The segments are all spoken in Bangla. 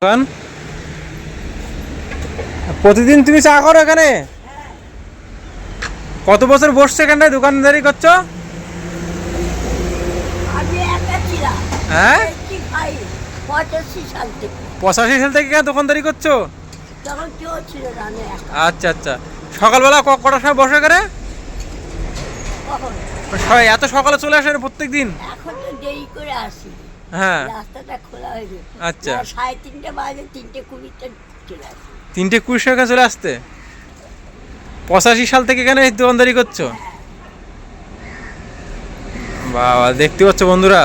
দোকান প্রতিদিন তুমি চা করো এখানে? কত বছর বসছো এখানটায় দোকানদারি করছো? হ্যাঁ, 85 সাল থেকে দোকানদারি করছো? আচ্ছা আচ্ছা। সকালবেলা কটার সময় বসে এখানে? এত সকালে চলে আসেন প্রত্যেক দিন? এখন তো দেরি করে আসি। হ্যাঁ, রাস্তাটা খোলা হয়ে গেছে। আচ্ছা, 3:30 বাজে, 3:20 চলে আসি। 3:20 চলে আসতে? 85 সাল থেকে এখানে দোকানদারি করছো? বাবা, দেখতে পাচ্ছ বন্ধুরা,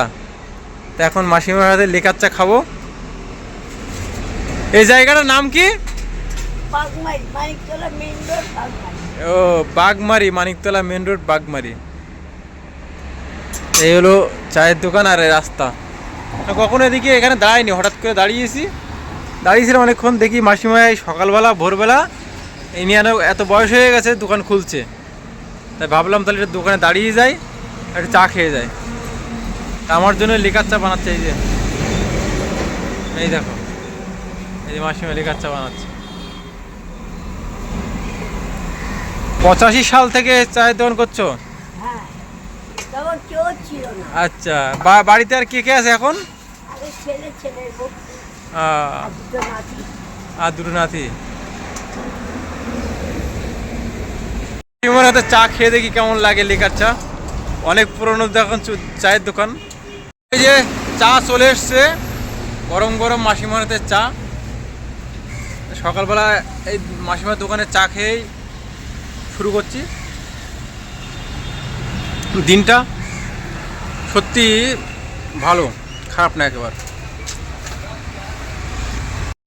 তো এখন মাসিমার হাতে লেকার চা খাবো। এই জায়গাটার নাম কি? Bagmari, Maniktala main road, Bagmari. ও, বাগমারি, মানিকতলা মেন রোড, বাগমারি। এই হলো চায়ের দোকান আর রাস্তা। কখনো এদিকে এখানে দাঁড়াইনি, হঠাৎ করে দাঁড়িয়েছিলাম অনেকক্ষণ। দেখি মাসিমাই সকালবেলা ভোরবেলা এই নিয়ে এত বয়স হয়ে গেছে, দোকান খুলছে। তাই ভাবলাম তাহলে একটু দোকানে দাঁড়িয়ে যাই, একটু চা খেয়ে যাই। তা আমার জন্য লিকার চা বানাচ্ছে। এই দেখো, এই যে মাসিমা লিকার চা বানাচ্ছে। 85 সাল থেকে চায়ের দোকান করছো? হ্যাঁ, তখন কেউ ছিল না। আচ্ছা, বাড়িতে আর কে কে আছে এখন? আগে ছেলের বউ, আর দুটো নাতি। আর দুটো নাতি। মাসিমার হাতে চা খেয়ে দেখি কেমন লাগে লিকার চা। অনেক পুরনো এখন চায়ের দোকান। এই যে চা চলে এসছে, গরম গরম মাসিমার হাতে চা। সকালবেলা এই মাসিমার দোকানে চা খেয়েই শুরু করছি দিনটা। সত্যি ভালো, খারাপ না একেবারে।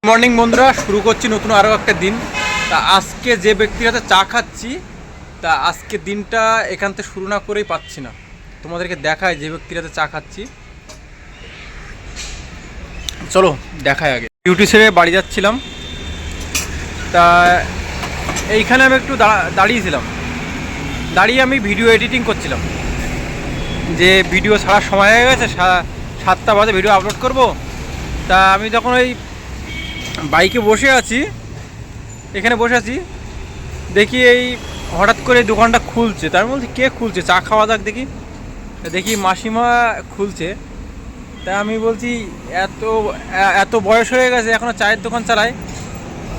মর্নিং বন্ধুরা, শুরু করছি নতুন আরও একটা দিন। তা আজকে যে ব্যক্তির হাতে চা খাচ্ছি, তা আজকে দিনটা এখান থেকে শুরু না করেই পাচ্ছি না। তোমাদেরকে দেখায় যে ব্যক্তির হাতে চা খাচ্ছি। চলো দেখায়। আগে ডিউটি সেরে বাড়ি যাচ্ছিলাম, তা এইখানে আমি একটু দাঁড়িয়েছিলাম। দাঁড়িয়ে আমি ভিডিও এডিটিং করছিলাম, যে ভিডিও ছাড়ার সময় হয়ে গেছে, 7টা বাজে ভিডিও আপলোড করব। তা আমি যখন ওই বাইকে বসে আছি, এখানে বসে আছি, দেখি এই হঠাৎ করে দোকানটা খুলছে। তার মধ্যে কে খুলছে, চা খাওয়া যাক দেখি। দেখি মাসিমা খুলছে। তা আমি বলছি এত বয়স হয়ে গেছে এখনও চায়ের দোকান চালায়।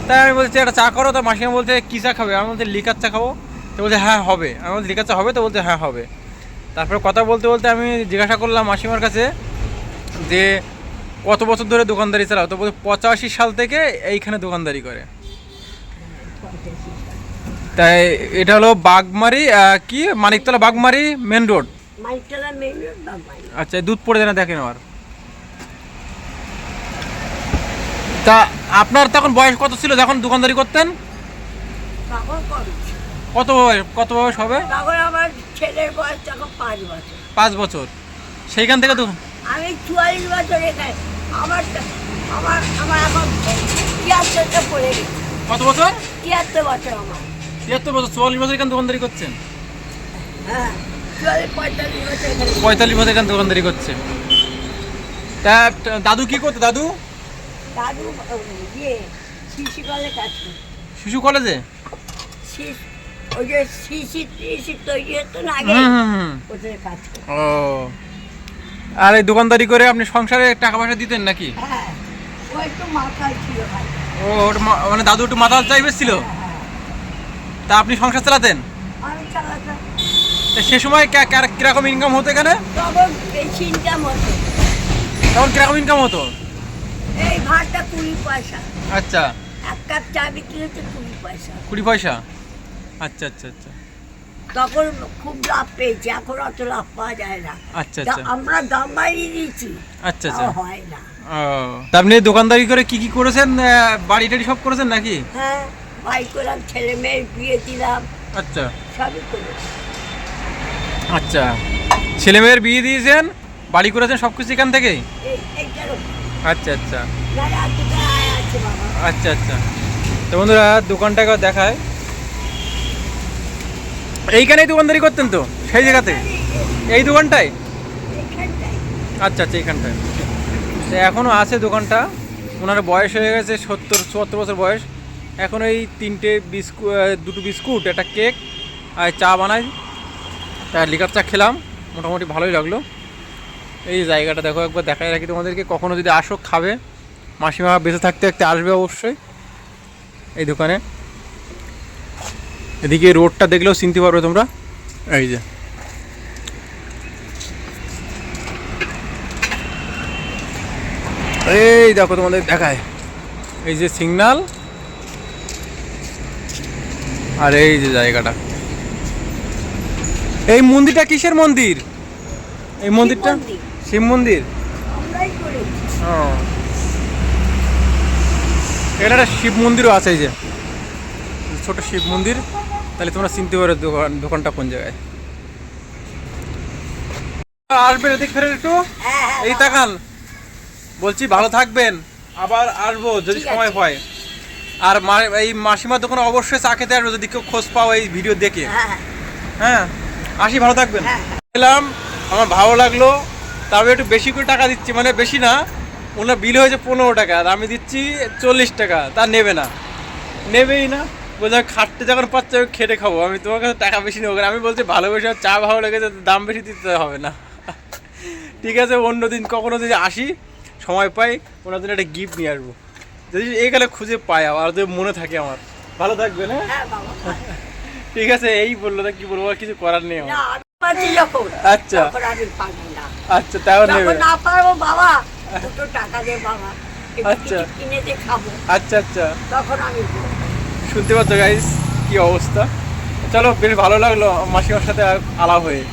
তাই আমি বলছি একটা চা করো। তো মাসিমা বলছে কী চা খাবে? আমি বলছি লিকার চা খাবো। তো বলছে হ্যাঁ হবে। আমি বলছি লিকার চা হবে? তো বলছে হ্যাঁ হবে। তারপরে কথা বলতে বলতে আমি জিজ্ঞাসা করলাম মাসিমার কাছে যে কত বছর ধরে দোকানদারি চালাও? তো বলছে 85 সাল থেকে এইখানে দোকানদারি করে। তাই এটা হলো বাগমারি, কি Maniktala Bagmari main road. Maniktala main road, Bagmari. আচ্ছা, দুধ পড়ে যায় না দেখেন আমার। তা আপনার তখন বয়স কত ছিল যখন দোকানদারি করতেন? তখন কত বয়স হবে? তখন আমার ছেলের বয়স তখন 5 বছর। 5 বছর। সেইখান থেকে আমি 44 বছর এখানে। আমার আমার আমার এখন 73টা পড়ে গেছে। কত বছর? 73 বছর আমার। 73 বছর। 44 বছর এখানে দোকানদারি করছেন? হ্যাঁ, 45 বছর এখানে। 45 বছর এখানে দোকানদারি করছে। তা দাদু কি করতো? দাদু শিশু কলেজে কাজ করে। শিশু কলেজে? ওই যে শিশি তৈরি হতো না আগে, ওদের কাজ করে। ও, আর এই দোকানদারি করে আপনি সংসারে টাকা পয়সা দিতেন নাকি? হ্যাঁ, ও একটু মাথায় ছিল ভাই। ও, মানে দাদু একটু মাথা চাইবে ছিল। তা আপনি সংসার চালাতেন? আমি চালাতাম। সে সময় কিরকম ইনকাম হতো এখানে? তখন বেশি ইনকাম হতো। তখন কিরকম ইনকাম হতো? এই ভাতটা 20 পয়সা। আচ্ছা, এক কাপ চা বিক্রি হচ্ছে 20 পয়সা। 20 পয়সা। আচ্ছা আচ্ছা আচ্ছা। তখন খুব লাভ পেয়েছি, এখন অত লাভ পাওয়া যায় না। আচ্ছা আচ্ছা। আমরা দাম বাড়িয়ে দিয়েছি। আচ্ছা আচ্ছা। হয় না। ও, তা আপনি দোকানদারি করে কি কি করেছেন? বাড়ি টাড়ি সব করেছেন নাকি? হ্যাঁ, বাই করলাম, ছেলে মেয়ের বিয়ে দিলাম। আচ্ছা সবই করেছি। আচ্ছা, ছেলে মেয়ের বিয়ে দিয়েছেন, বাড়ি করেছেন, সব কিছু এখান থেকেই? আচ্ছা আচ্ছা আচ্ছা আচ্ছা। তো বন্ধুরা, দোকানটা একবার দেখায়। এইখানেই দোকানদারি করতেন তো সেই জায়গাতে? এই দোকানটায়? আচ্ছা আচ্ছা, এইখানটায়। তো এখনও আছে দোকানটা। ওনার বয়স হয়ে গেছে 70-74 বছর বয়স। এখন এই 3টে বিস্কুট, 2টো বিস্কুট, একটা কেক আর চা বানাই। তা লিকার চা খেলাম, মোটামুটি ভালোই লাগলো। এই জায়গাটা দেখো, একবার দেখাই রাখি তোমাদেরকে, কখনো যদি আসো খাবে, মাসিমা বেঁচে থাকতে থাকতে আসবে অবশ্যই এই দোকানে। এদিকে রোডটা দেখলেও চিনতে পারবে তোমরা। এই যে এই দেখো তোমাদের দেখায়, এই যে সিগনাল আর এই যে জায়গাটা। এই মন্দিরটা কিসের মন্দির? এই মন্দিরটা শিব মন্দির। এখানে একটা শিব মন্দিরও আছে, এই যে ছোট শিব মন্দির। তাহলে তোমরা চিনতে পারো দোকানটা কোন জায়গায়। আসবেন এদিক ফেরে একটু, এই তাকান বলছি, ভালো থাকবেন, আবার আসবো যদি সময় হয়। আর এই মাসিমার দোকানে অবশ্যই চা খেতে আসবো যদি কেউ খোঁজ পাও এই ভিডিও দেখে। হ্যাঁ আসি, ভালো থাকবেন। এলাম, আমার ভালো লাগলো। তবে একটু বেশি করে টাকা দিচ্ছি, মানে বেশি না, ওনার বিল হয়েছে 15 টাকা আর আমি দিচ্ছি 40 টাকা। তা নেবে না, নেবেই না, বলছে খাটতে যখন পাচ্ছে খেটে খাবো, আমি তোমার কাছে টাকা বেশি নেবো। আমি বলছি ভালোবেসে চা ভালো লেগেছে, দাম বেশি দিতে হবে না। ঠিক আছে, অন্যদিন কখনো যদি আসি সময় পাই, ওনার জন্য একটা গিফট নিয়ে আসবো, যদি এখানে খুঁজে পাই আর যদি মনে থাকে আমার। ভালো থাকবেন। হ্যাঁ ঠিক আছে, এই বললো, তা কি বলবো, আর কিছু করার নেই আমার। আচ্ছা আচ্ছা, তাও নেবে না পারবো বাবা, দুটো টাকা দে বাবা, আচ্ছা কিনে দে খাবো। আচ্ছা আচ্ছা, তখন আমি শুনতে পাচ্ছ গাইস কি অবস্থা। চলো, বেশ ভালো লাগলো মাসিমার সাথে আলাপ হয়ে।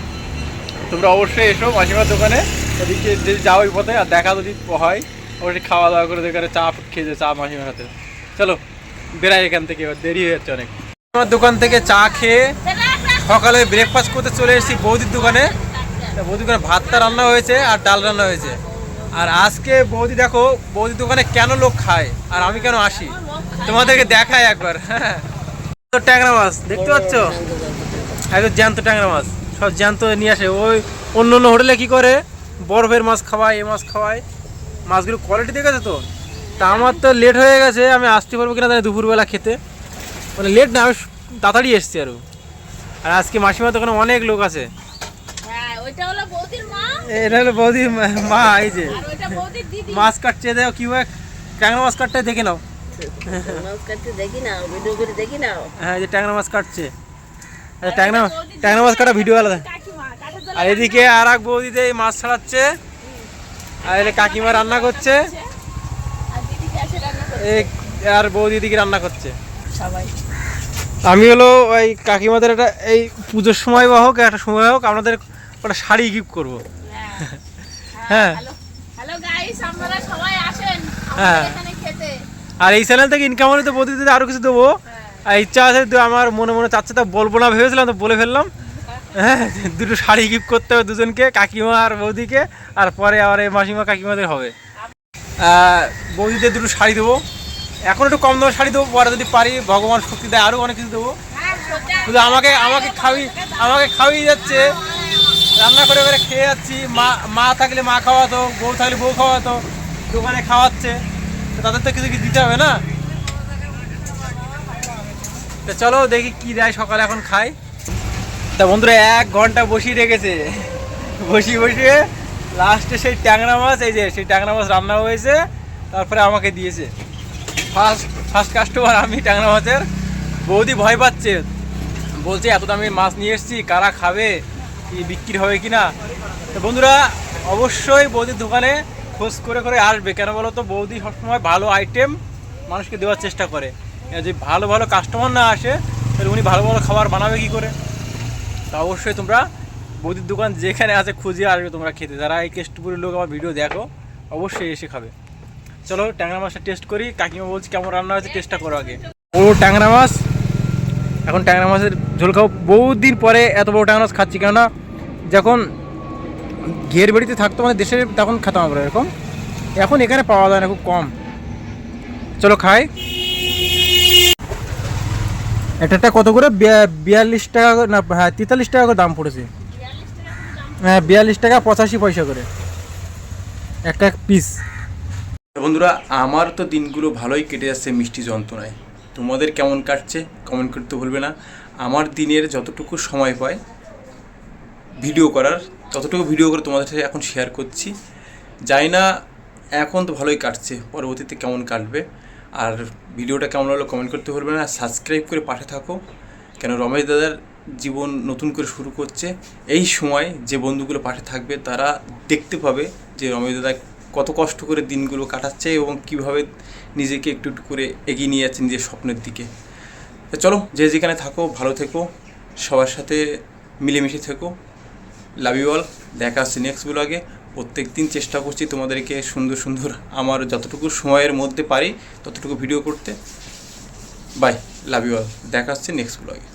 তোমরা অবশ্যই এসো মাসিমার দোকানে, এদিকে যদি যাও ওই পথে, আর দেখা যদি হয় অবশ্যই খাওয়া দাওয়া করে দোকানে চা খেয়ে চা মাসিমার সাথে। চলো বেড়াই এখান থেকে, এবার দেরি হয়ে যাচ্ছে অনেক। আমার দোকান থেকে চা খেয়ে সকালে ব্রেকফাস্ট করতে চলে এসেছি বৌদির দোকানে। বৌদির দোকানে ভাতটা রান্না হয়েছে আর ডাল রান্না হয়েছে। আর আজকে বৌদি দেখো, বৌদির দোকানে কেন লোক খায় আর আমি কেন আসি তোমাদেরকে দেখায় একবার। হ্যাঁ, ট্যাংরা মাছ দেখতে পাচ্ছ, একদম জ্যান্ত ট্যাংরা মাছ, সব জ্যান্ত নিয়ে আসে। ওই অন্য অন্য হোটেলে কী করে বরফের মাছ খাওয়ায়, এ মাছ খাওয়ায়, মাছগুলো কোয়ালিটি দেখেছে তো। তা আমার তো লেট হয়ে গেছে, আমি আসতে পারবো কিনা জানি দুপুরবেলা খেতে, মানে লেট না, আমি তাড়াতাড়ি এসছি আরও। আর আজকে মাসিমার দোকানে অনেক লোক আছে। এটা হলো বৌদির মা, এই যে মাছ কাটছে, দেখো কিভাবে ট্যাংরা মাছ কাটতে, দেখে নাও। হ্যাঁ, যে ট্যাংরা মাছ কাটছে, ট্যাংরা মাছ কাটা ভিডিও আলাদা। আর এদিকে আর এক বৌদিতে মাছ ছাড়াচ্ছে, আর এদিকে কাকিমা রান্না করছে, আর বৌদি দিকে রান্না করছে সবাই। আমি হলো ওই কাকিমাদের একটা, এই পুজোর সময় বা হোক, একটা সময় হোক, আপনাদের একটা শাড়ি গিফট করবো। হ্যাঁ, হ্যাঁ, আর এই চ্যানেল থেকে ইনকাম হলে তো বৌদিতে আরো কিছু দেবো। আর ইচ্ছা আছে, আমার মনে মনে চাচ্ছে, তা বলবো না ভেবেছিলাম, তো বলে ফেললাম। হ্যাঁ, দুটো শাড়ি গিফট করতে হবে দুজনকে, কাকিমা আর বৌদিকে, আর পরে আবার এই মাসিমা কাকিমাদের হবে। বৌদিদের দুটো শাড়ি দেবো, এখন একটু কম দামের শাড়ি দেবো, পরে যদি পারি ভগবান শক্তি দেয় আরও অনেক কিছু দেবো। শুধু আমাকে খাওয়িয়ে যাচ্ছে, রান্না করে করে খেয়ে যাচ্ছি। মা থাকলে মা খাওয়াতো, বউ থাকলে বউ খাওয়াতো, দোকানে খাওয়াচ্ছে, তাদের তো কিছু দিতে হবে না। তো চলো দেখি কি দেয় সকালে, এখন খাই। তা বন্ধুরা 1 ঘন্টা বসিয়ে রেখেছে, বসিয়ে লাস্টে সেই ট্যাংরা মাছ, এই যে সেই ট্যাংরা মাছ রান্না হয়েছে, তারপরে আমাকে দিয়েছে। ফার্স্ট কাস্টমার আমি ট্যাংরা মাছের। বৌদি ভয় পাচ্ছে, বলছে এত দামি মাছ নিয়ে এসেছি, কারা খাবে, কি বিক্রি হবে কি না। তো বন্ধুরা অবশ্যই বৌদির দোকানে খোঁজ করে করে আসবে। কেন বলো তো, বৌদি সবসময় ভালো আইটেম মানুষকে দেওয়ার চেষ্টা করে। যদি ভালো ভালো কাস্টমার না আসে তাহলে উনি ভালো ভালো খাবার বানাবে কী করে। তা অবশ্যই তোমরা বৌদির দোকান যেখানে আছে খুঁজে আসবে তোমরা খেতে। যারা এই কেষ্টপুরের লোক আমার ভিডিও দেখো অবশ্যই এসে খাবে। চলো ট্যাংরা মাছটা টেস্ট করি। কাকিমা বলছি কেমন রান্না হয়েছে, টেস্টটা করো আগে। ও ট্যাংরা মাছ, এখন ট্যাংরা মাছের ঝোল খাও। বহুত দিন পরে এত বড় ট্যাংরা মাছ খাচ্ছি, কেননা যখন ঘের বাড়িতে থাকতো আমাদের দেশে তখন খেতাম আমরা এরকম, এখন এখানে পাওয়া যায় না, খুব কম। চলো খাই। একটা কত করে? 42 টাকা না, হ্যাঁ 43 টাকা করে দাম পড়েছে। হ্যাঁ 42 টাকা 85 পয়সা করে একটা পিস। বন্ধুরা, আমার তো দিনগুলো ভালোই কেটে যাচ্ছে মিষ্টি যন্ত্রণায়। তোমাদের কেমন কাটছে কমেন্ট করতে ভুলবে না। আমার দিনের যতটুকু সময় পাই ভিডিও করার, ততটুকু ভিডিও করে তোমাদের সাথে এখন শেয়ার করছি। জানি না এখন তো ভালোই কাটছে, পরবর্তীতে কেমন কাটবে। আর ভিডিওটা কেমন হলো কমেন্ট করতে ভুলবে না। সাবস্ক্রাইব করে পাশে থাকো, কেন রমেশ দাদার জীবন নতুন করে শুরু করছে। এই সময় যে বন্ধুগুলো পাশে থাকবে তারা দেখতে পাবে যে রমেশ দাদা কত কষ্ট করে দিনগুলো কাটাচ্ছে এবং কীভাবে নিজেকে একটু একটু করে এগিয়ে নিয়ে যাচ্ছে নিজের স্বপ্নের দিকে। তো চলো, যে যেখানে থাকো ভালো থেকো, সবার সাথে মিলেমিশে থেকো। Love you all. দেখা হচ্ছে নেক্সট ব্লগে। প্রত্যেক দিন চেষ্টা করছি তোমাদেরকে সুন্দর সুন্দর আমার যতটুকু সময়ের মধ্যে পারি ততটুকু ভিডিও করতে। Bye, love you all. দেখা হচ্ছে নেক্সট ব্লগে।